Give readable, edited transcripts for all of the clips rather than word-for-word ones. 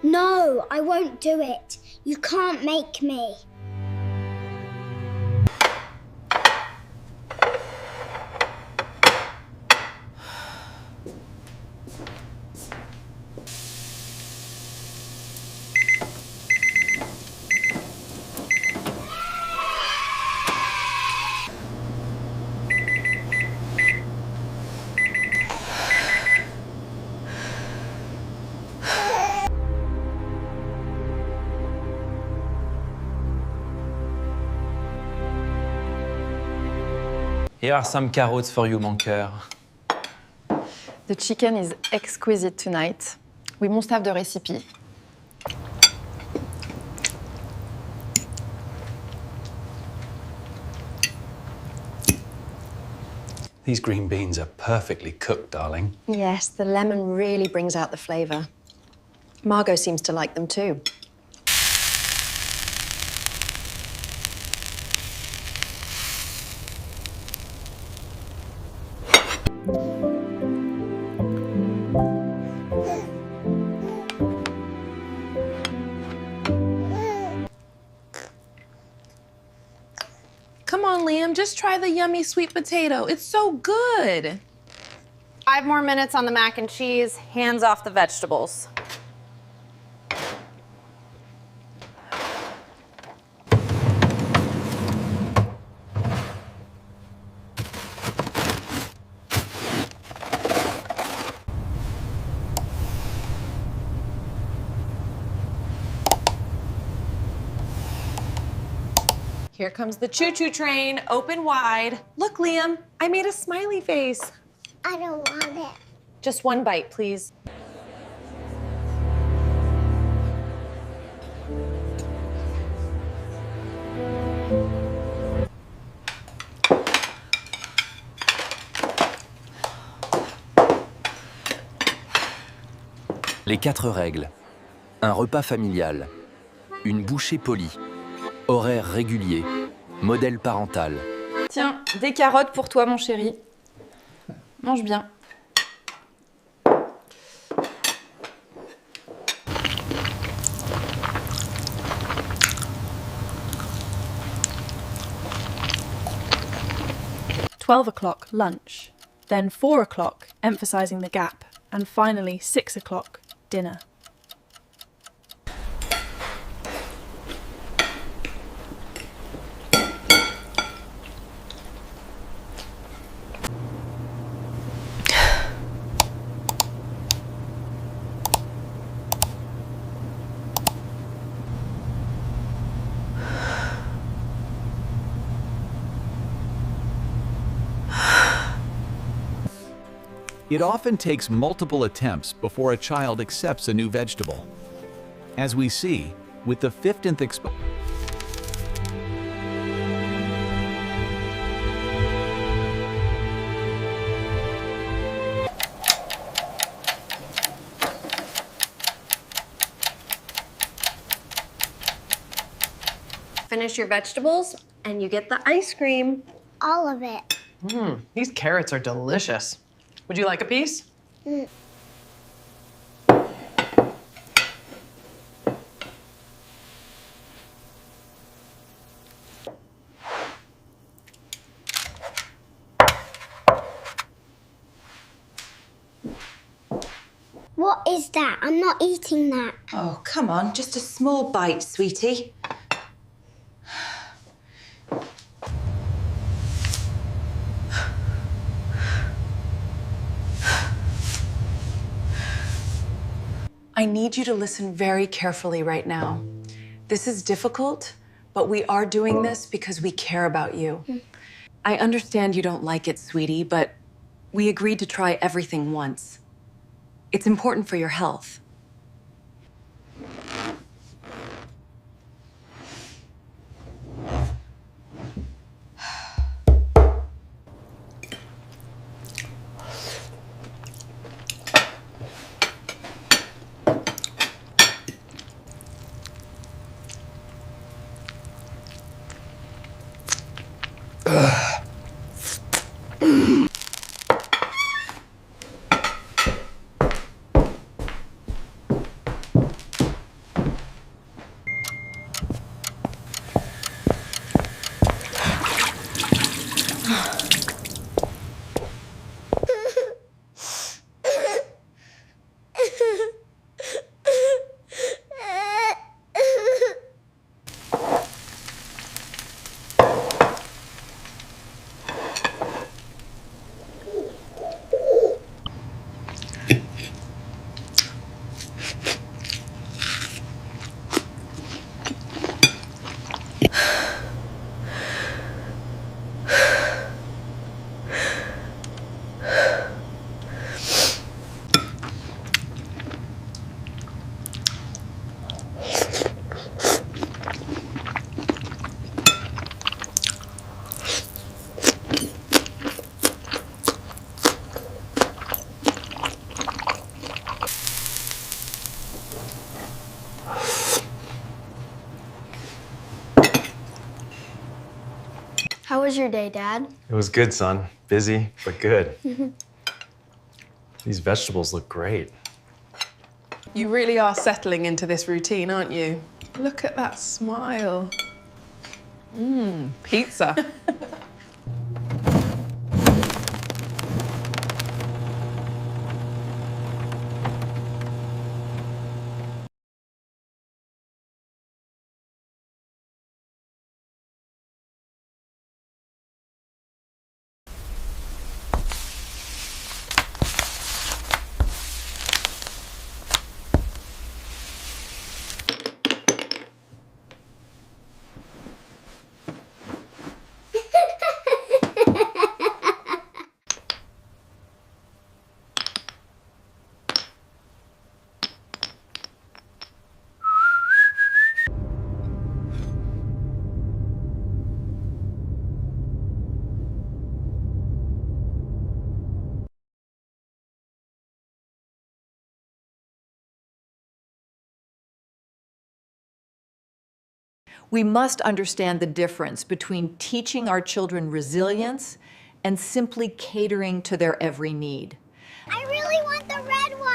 No, I won't do it. You can't make me. Here are some carrots for you, mon cœur. The chicken is exquisite tonight. We must have the recipe. These green beans are perfectly cooked, darling. Yes, the lemon really brings out the flavour. Margot seems to like them too. Come on, Liam, just try the yummy sweet potato. It's so good. 5 more minutes on the mac and cheese, hands off the vegetables. Here comes the choo-choo train, open wide. Look, Liam, I made a smiley face. I don't want it. Just 1 bite, please. Les 4 règles. Un repas familial. Une bouchée polie. Horaire régulier. Modèle parental. Tiens, des carottes pour toi, mon chéri. Mange bien. $12 lunch, then 4 emphasizing the gap, and finally 6 dinner. It often takes multiple attempts before a child accepts a new vegetable. As we see, with the 15th exposure, Finish your vegetables, and you get the ice cream. All of it. These carrots are delicious. Would you like a piece? What is that? I'm not eating that. Oh, come on, just a small bite, sweetie. I need you to listen very carefully right now. This is difficult, but we are doing this because we care about you. I understand you don't like it, sweetie, but we agreed to try everything once. It's important for your health. was your day, Dad? It was good, son. Busy, but good. These vegetables look great. You really are settling into this routine, aren't you? Look at that smile. Pizza. We must understand the difference between teaching our children resilience and simply catering to their every need. I really want the red one!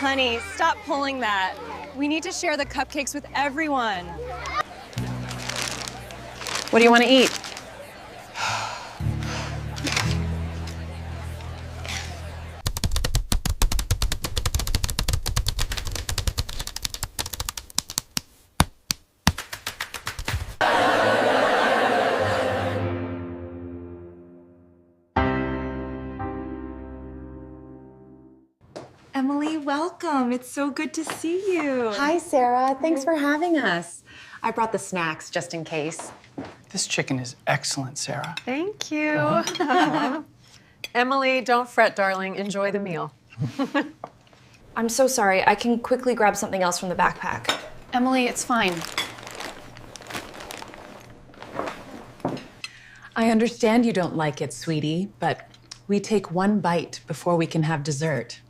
Honey, stop pulling that. We need to share the cupcakes with everyone. What do you want to eat? Emily, welcome. It's so good to see you. Hi, Sarah. Thanks for having us. I brought the snacks just in case. This chicken is excellent, Sarah. Thank you. Emily, don't fret, darling. Enjoy the meal. I'm so sorry. I can quickly grab something else from the backpack. Emily, it's fine. I understand you don't like it, sweetie, but we take one bite before we can have dessert.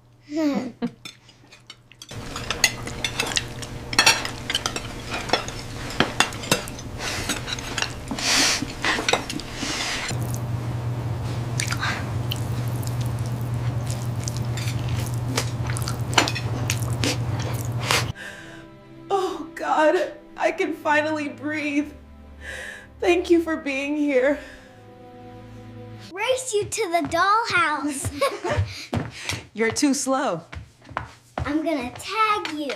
Oh, God, I can finally breathe. Thank you for being here. Race you to the dollhouse. You're too slow. I'm gonna tag you.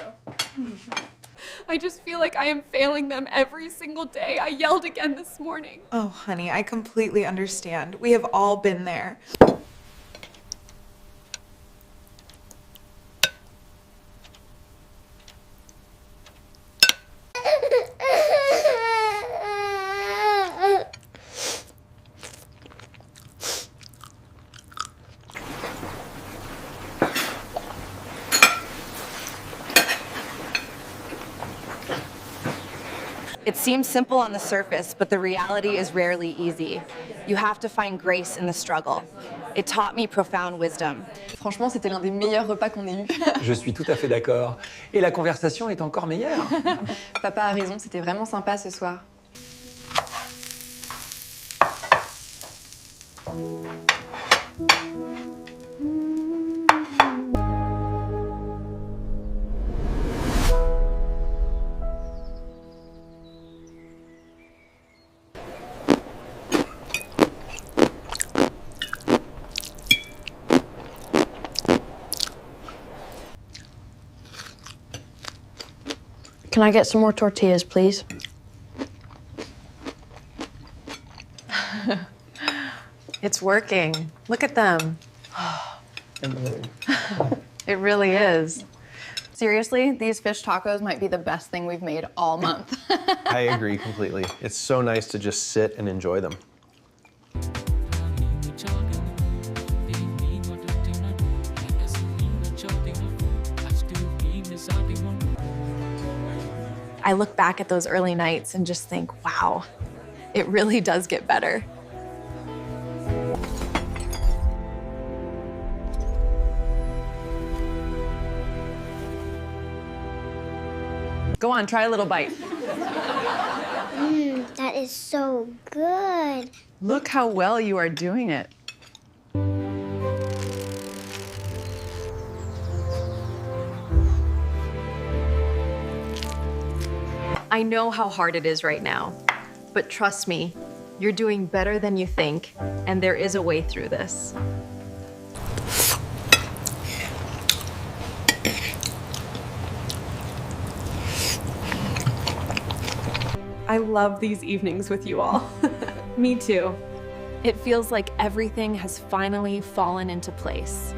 I just feel like I am failing them every single day. I yelled again this morning. Oh, honey, I completely understand. We have all been there. It seems simple on the surface, but the reality is rarely easy. You have to find grace in the struggle. It taught me profound wisdom. Franchement, c'était l'un des meilleurs repas qu'on ait eu. Je suis tout à fait d'accord. Et la conversation est encore meilleure. Papa a raison, c'était vraiment sympa ce soir. Can I get some more tortillas, please? It's working. Look at them. It really is. Seriously, these fish tacos might be the best thing we've made all month. I agree completely. It's so nice to just sit and enjoy them. I look back at those early nights and just think, wow, it really does get better. Go on, try a little bite. That is so good. Look how well you are doing it. I know how hard it is right now, but trust me, you're doing better than you think, and there is a way through this. I love these evenings with you all. Me too. It feels like everything has finally fallen into place.